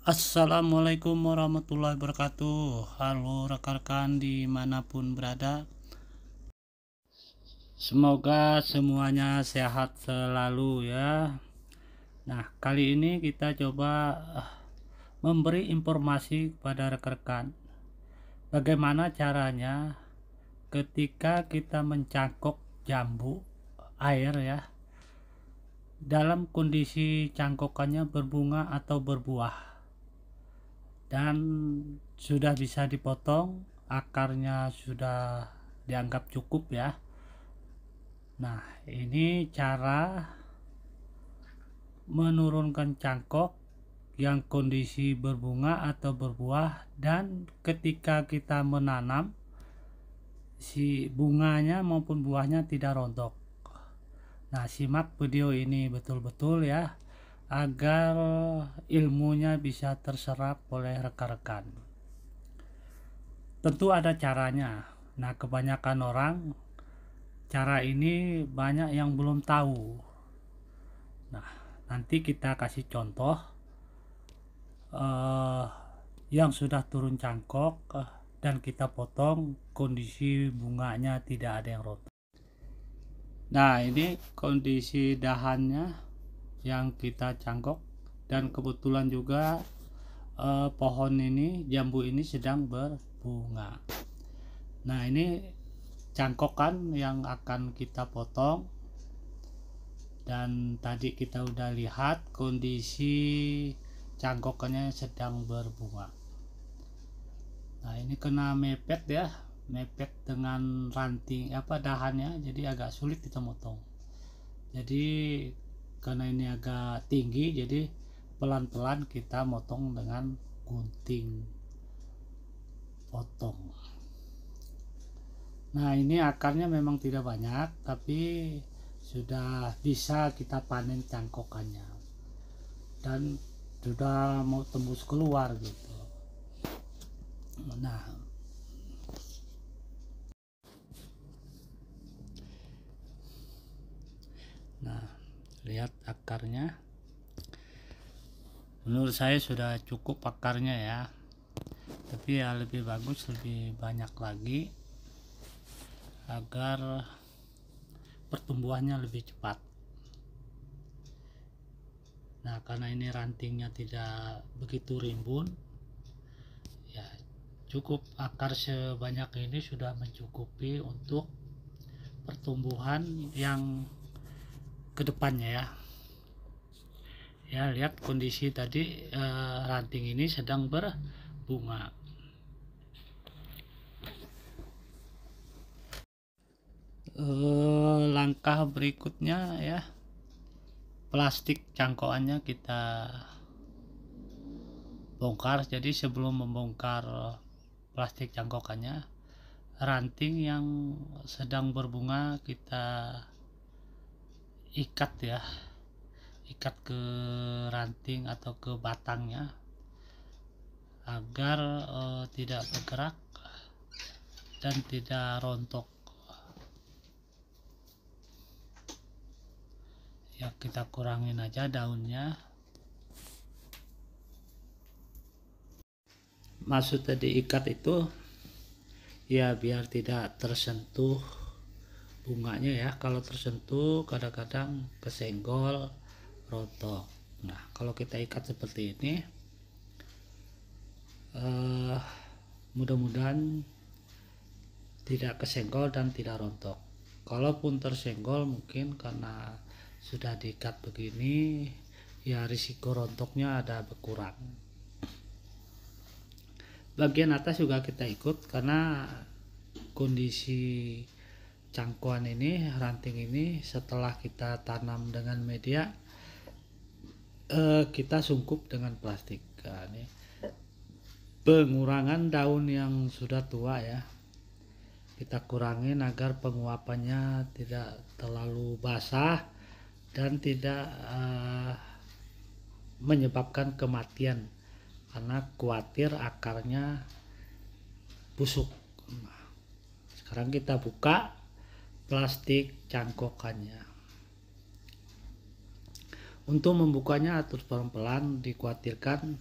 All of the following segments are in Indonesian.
Assalamualaikum warahmatullahi wabarakatuh. Halo rekan-rekan dimanapun berada. Semoga semuanya sehat selalu ya. Nah, kali ini kita coba memberi informasi kepada rekan-rekan bagaimana caranya ketika kita mencangkok jambu air ya, dalam kondisi cangkokannya berbunga atau berbuah dan sudah bisa dipotong, akarnya sudah dianggap cukup ya. Nah, ini cara menurunkan cangkok yang kondisi berbunga atau berbuah, dan ketika kita menanam si bunganya maupun buahnya tidak rontok. Nah, simak video ini betul-betul ya, agar ilmunya bisa terserap oleh rekan-rekan. Tentu ada caranya. Nah, kebanyakan orang cara ini banyak yang belum tahu. Nah, nanti kita kasih contoh yang sudah turun cangkok dan kita potong, kondisi bunganya tidak ada yang rontok. Nah, ini kondisi dahannya yang kita cangkok, dan kebetulan juga pohon ini, jambu ini sedang berbunga. Nah, ini cangkokan yang akan kita potong, dan tadi kita udah lihat kondisi cangkokannya sedang berbunga. Nah, ini kena mepet ya, mepet dengan ranting dahannya, jadi agak sulit kita motong. Jadi karena ini agak tinggi, jadi pelan-pelan kita motong dengan gunting potong. Nah, ini akarnya memang tidak banyak, tapi sudah bisa kita panen cangkokannya dan sudah mau tembus keluar gitu. Nah, lihat akarnya. Menurut saya sudah cukup akarnya ya, tapi ya lebih bagus, lebih banyak lagi agar pertumbuhannya lebih cepat. Nah, karena ini rantingnya tidak begitu rimbun ya, cukup akar sebanyak ini sudah mencukupi untuk pertumbuhan yang kedepannya ya. Ya, lihat kondisi tadi, ranting ini sedang berbunga. Langkah berikutnya ya, plastik cangkokannya kita bongkar. Jadi sebelum membongkar plastik cangkokannya, ranting yang sedang berbunga kita ikat ya, ikat ke ranting atau ke batangnya agar tidak bergerak dan tidak rontok ya. Kita kurangin aja daunnya. Maksud tadi ikat itu ya biar tidak tersentuh bunganya ya. Kalau tersentuh kadang-kadang kesenggol, rontok. Nah, kalau kita ikat seperti ini, mudah-mudahan tidak kesenggol dan tidak rontok. Kalaupun tersenggol, mungkin karena sudah diikat begini ya, risiko rontoknya ada berkurang. Bagian atas juga kita ikut, karena kondisi cangkokan ini, ranting ini setelah kita tanam dengan media, kita sungkup dengan plastik. Nah, ini pengurangan daun yang sudah tua ya, kita kurangin agar penguapannya tidak terlalu basah dan tidak menyebabkan kematian, karena khawatir akarnya busuk. Nah, sekarang kita buka plastik cangkokannya. Untuk membukanya atur pelan-pelan, dikhawatirkan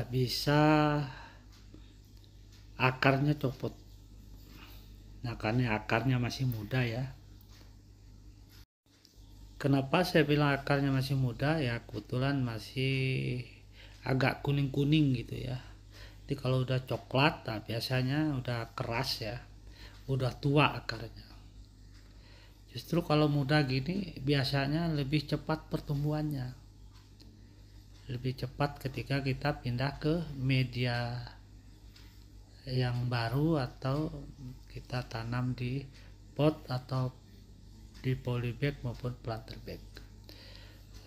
bisa akarnya copot. Nah, karena akarnya masih muda ya. Kenapa saya bilang akarnya masih muda? Ya kebetulan masih agak kuning-kuning gitu ya. Jadi kalau udah coklat, nah biasanya udah keras ya, udah tua akarnya. Justru kalau muda gini biasanya lebih cepat pertumbuhannya, lebih cepat ketika kita pindah ke media yang baru atau kita tanam di pot atau di polybag maupun planter bag.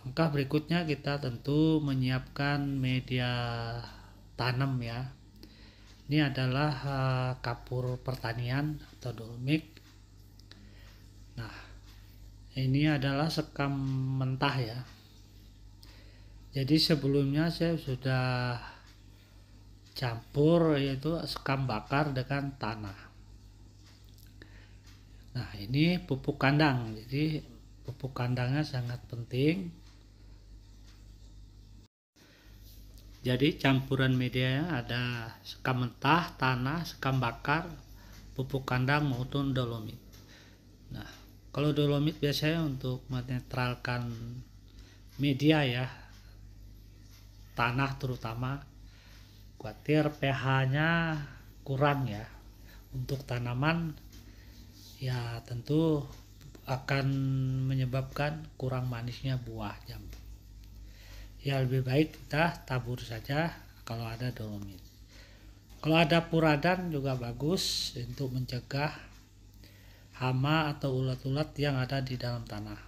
Langkah berikutnya kita tentu menyiapkan media tanam ya. Ini adalah kapur pertanian atau dolomik. Nah, ini adalah sekam mentah ya. Jadi sebelumnya saya sudah campur yaitu sekam bakar dengan tanah. Nah, ini pupuk kandang. Jadi pupuk kandangnya sangat penting. Jadi campuran medianya ada sekam mentah, tanah, sekam bakar, pupuk kandang maupun dolomit. Nah, kalau dolomit biasanya untuk menetralkan media ya, tanah terutama, khawatir pH-nya kurang ya. Untuk tanaman ya tentu akan menyebabkan kurang manisnya buah jambu. Ya lebih baik kita tabur saja kalau ada dolomit. Kalau ada puradan juga bagus untuk mencegah hama atau ulat-ulat yang ada di dalam tanah.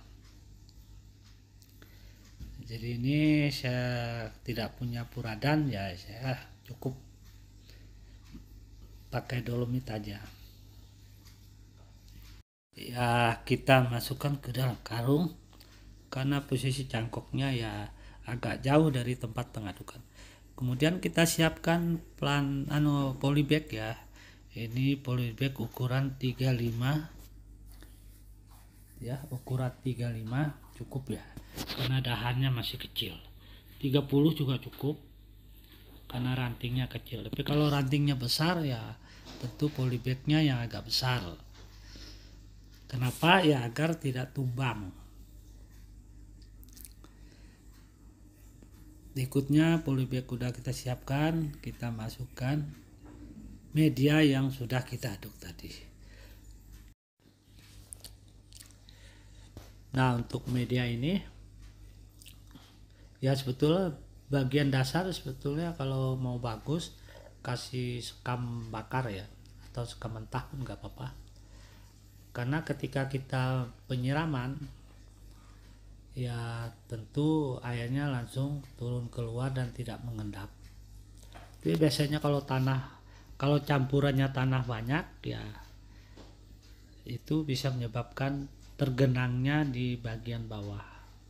Jadi ini saya tidak punya puradan ya, saya cukup pakai dolomit aja. Ya kita masukkan ke dalam karung karena posisi cangkoknya ya agak jauh dari tempat pengadukan. Kemudian kita siapkan polybag ya. Ini polybag ukuran 35 ya, ukuran 35 cukup ya. Karena dahannya masih kecil. 30 juga cukup karena rantingnya kecil. Tapi kalau rantingnya besar ya tentu polybagnya yang agak besar. Kenapa? Ya agar tidak tumbang. Berikutnya polybag udah kita siapkan, kita masukkan media yang sudah kita aduk tadi. Nah, untuk media ini ya sebetulnya bagian dasar sebetulnya kalau mau bagus kasih sekam bakar ya, atau sekam mentah pun nggak apa-apa. Karena ketika kita penyiraman ya tentu airnya langsung turun keluar dan tidak mengendap. Jadi biasanya kalau campurannya tanah banyak ya itu bisa menyebabkan tergenangnya di bagian bawah,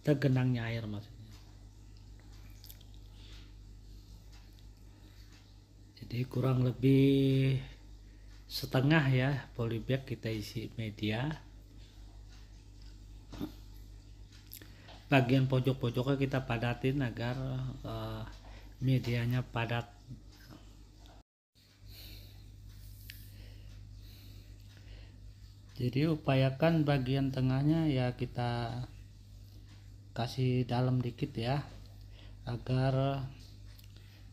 tergenangnya air maksudnya. Jadi kurang lebih setengah ya polybag kita isi media. Bagian pojok-pojoknya kita padatin agar medianya padat. Jadi upayakan bagian tengahnya ya kita kasih dalam dikit ya, agar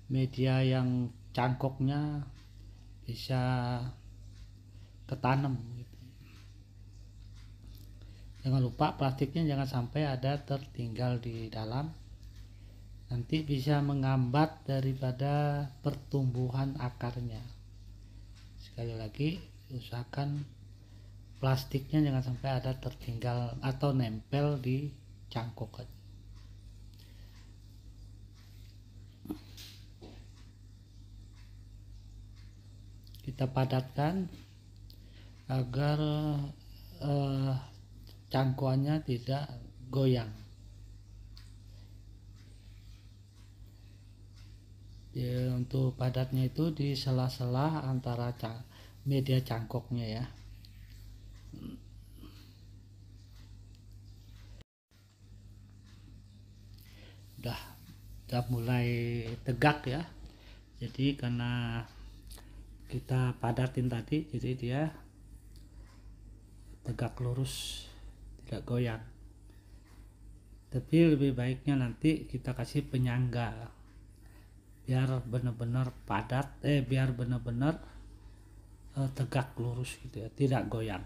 media yang cangkoknya bisa ketanam gitu. Jangan lupa plastiknya jangan sampai ada tertinggal di dalam, nanti bisa menghambat daripada pertumbuhan akarnya. Sekali lagi usahakan plastiknya jangan sampai ada tertinggal atau nempel di cangkok. Kita padatkan agar cangkuannya tidak goyang. Ya, untuk padatnya itu di sela-sela antara media cangkoknya ya. sudah mulai tegak ya. Jadi karena kita padatin tadi, jadi dia tegak lurus, tidak goyang. Tapi lebih baiknya nanti kita kasih penyangga biar benar-benar padat, biar benar-benar tegak lurus gitu ya, tidak goyang.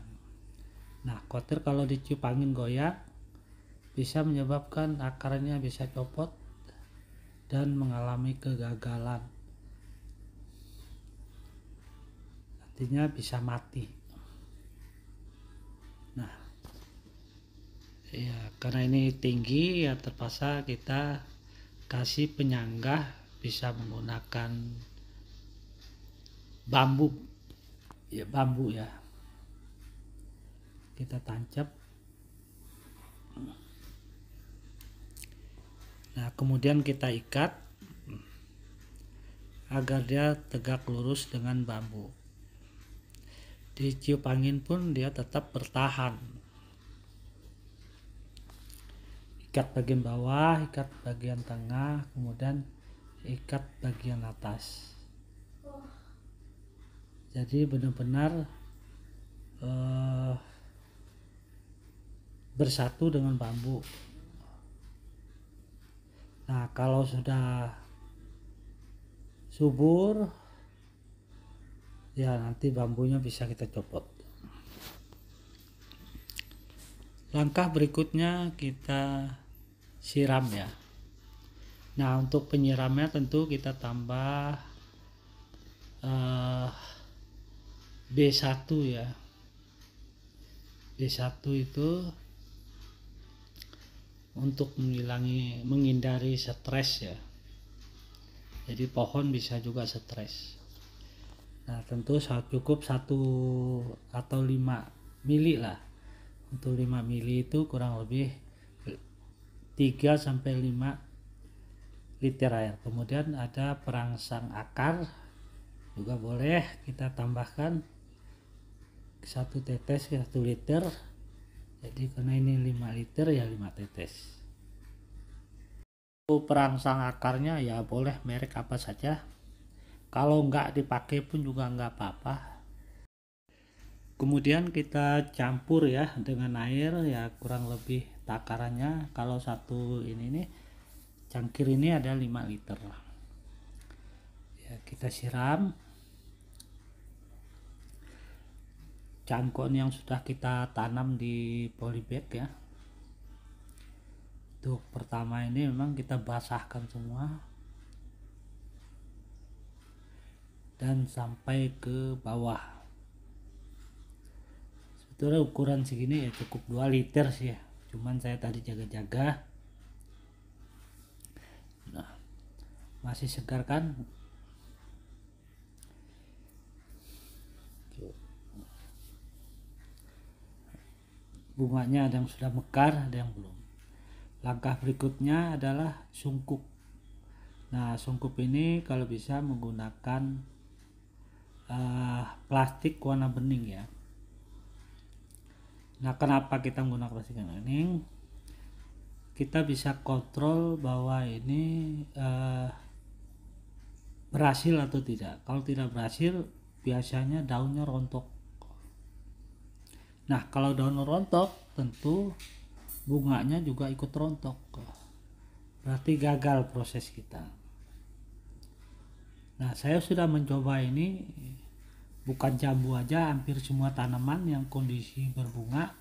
Nah, khawatir kalau ditiup angin goyang bisa menyebabkan akarnya bisa copot dan mengalami kegagalan, artinya bisa mati. Nah ya, karena ini tinggi ya, terpaksa kita kasih penyangga, bisa menggunakan bambu ya, kita tancap. Nah, kemudian kita ikat agar dia tegak lurus dengan bambu. Ditiup angin pun dia tetap bertahan. Ikat bagian bawah, ikat bagian tengah, kemudian ikat bagian atas. Jadi benar-benar bersatu dengan bambu. Nah, kalau sudah subur ya, nanti bambunya bisa kita copot. Langkah berikutnya kita siram ya. Nah, untuk penyiramnya tentu kita tambah B1 ya. B1 itu untuk menghindari stres ya. Jadi pohon bisa juga stres. Nah, tentu cukup 1 atau 5 mili lah. Untuk 5 mili itu kurang lebih 3 sampai 5 liter air. Kemudian ada perangsang akar juga boleh kita tambahkan 1 tetes ya, 1 liter. Jadi karena ini 5 liter ya 5 tetes. Perangsang akarnya ya boleh merek apa saja. Kalau nggak dipakai pun juga nggak apa-apa. Kemudian kita campur ya dengan air ya, kurang lebih takarannya. Kalau satu ini nih, cangkir ini ada 5 liter ya, kita siram cangkok yang sudah kita tanam di polybag ya. Untuk pertama ini memang kita basahkan semua dan sampai ke bawah. Sebetulnya ukuran segini ya cukup 2 liter sih ya, cuman saya tadi jaga-jaga. Nah, masih segar kan? Bunganya ada yang sudah mekar, ada yang belum. Langkah berikutnya adalah sungkup. Nah, sungkup ini kalau bisa menggunakan plastik warna bening ya. Nah, kenapa kita menggunakan plastik warna bening? Kita bisa kontrol bahwa ini berhasil atau tidak. Kalau tidak berhasil, biasanya daunnya rontok. Nah, kalau daun rontok, tentu bunganya juga ikut rontok. Berarti gagal proses kita. Nah, saya sudah mencoba ini, bukan jambu aja, hampir semua tanaman yang kondisi berbunga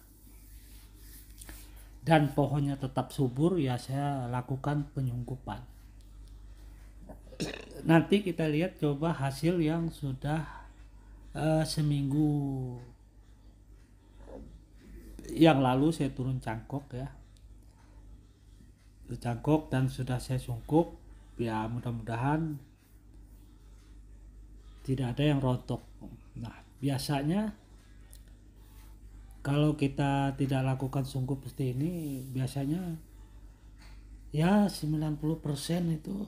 dan pohonnya tetap subur ya, saya lakukan penyungkupan. Nanti kita lihat coba hasil yang sudah seminggu yang lalu saya turun cangkok ya, cangkok dan sudah saya sungkup ya, mudah-mudahan tidak ada yang rontok. Nah, biasanya kalau kita tidak lakukan sungkup seperti ini, biasanya ya 90% itu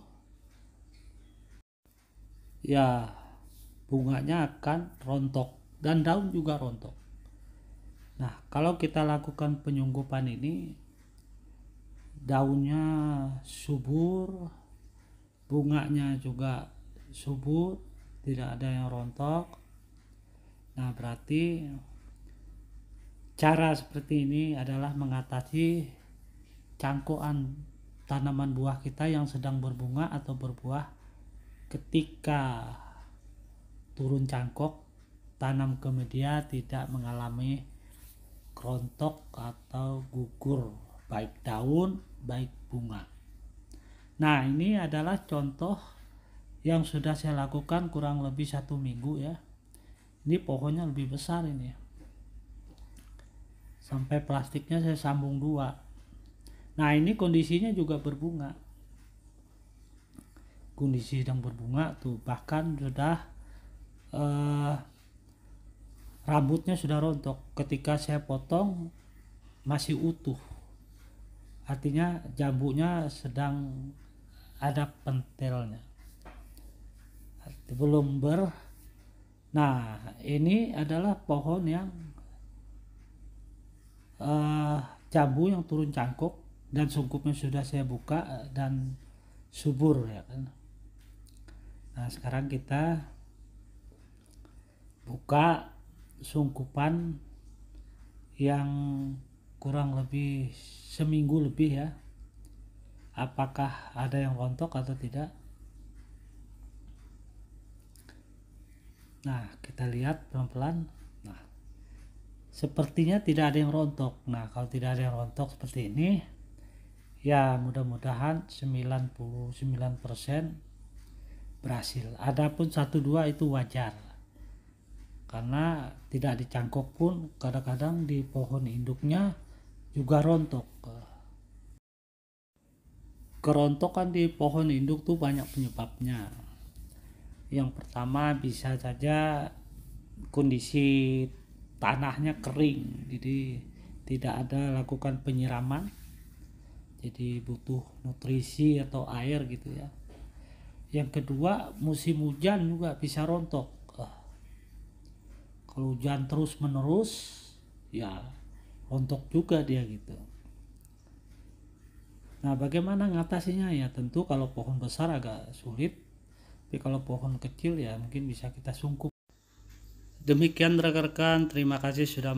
ya bunganya akan rontok dan daun juga rontok. Nah, kalau kita lakukan penyungkupan ini, daunnya subur, bunganya juga subur, tidak ada yang rontok. Nah, berarti cara seperti ini adalah mengatasi cangkokan tanaman buah kita yang sedang berbunga atau berbuah. Ketika turun cangkok, tanam ke media tidak mengalami rontok atau gugur, baik daun baik bunga. Nah, ini adalah contoh yang sudah saya lakukan kurang lebih 1 minggu ya. Ini pohonnya lebih besar ini, sampai plastiknya saya sambung 2. Nah, ini kondisinya juga berbunga, kondisi sedang berbunga tuh, bahkan sudah rambutnya sudah rontok. Ketika saya potong masih utuh, artinya jambunya sedang ada pentilnya, belum Nah, ini adalah pohon yang jambu yang turun cangkok dan sungkupnya sudah saya buka dan subur ya kan. Nah, sekarang kita buka sungkupan yang kurang lebih seminggu lebih ya, apakah ada yang rontok atau tidak. Nah, kita lihat pelan-pelan. Nah, sepertinya tidak ada yang rontok. Nah, kalau tidak ada yang rontok seperti ini, ya mudah-mudahan 99% berhasil. Adapun 1-2 itu wajar, karena tidak dicangkok pun kadang-kadang di pohon induknya juga rontok. Kerontokan di pohon induk tuh banyak penyebabnya. Yang pertama bisa saja kondisi tanahnya kering, jadi tidak ada lakukan penyiraman, jadi butuh nutrisi atau air gitu ya. Yang kedua, musim hujan juga bisa rontok. Kalau hujan terus menerus ya rontok juga dia gitu. Nah, bagaimana ngatasinya ya? Tentu kalau pohon besar agak sulit, tapi kalau pohon kecil ya mungkin bisa kita sungkup. Demikian rekan-rekan, terima kasih sudah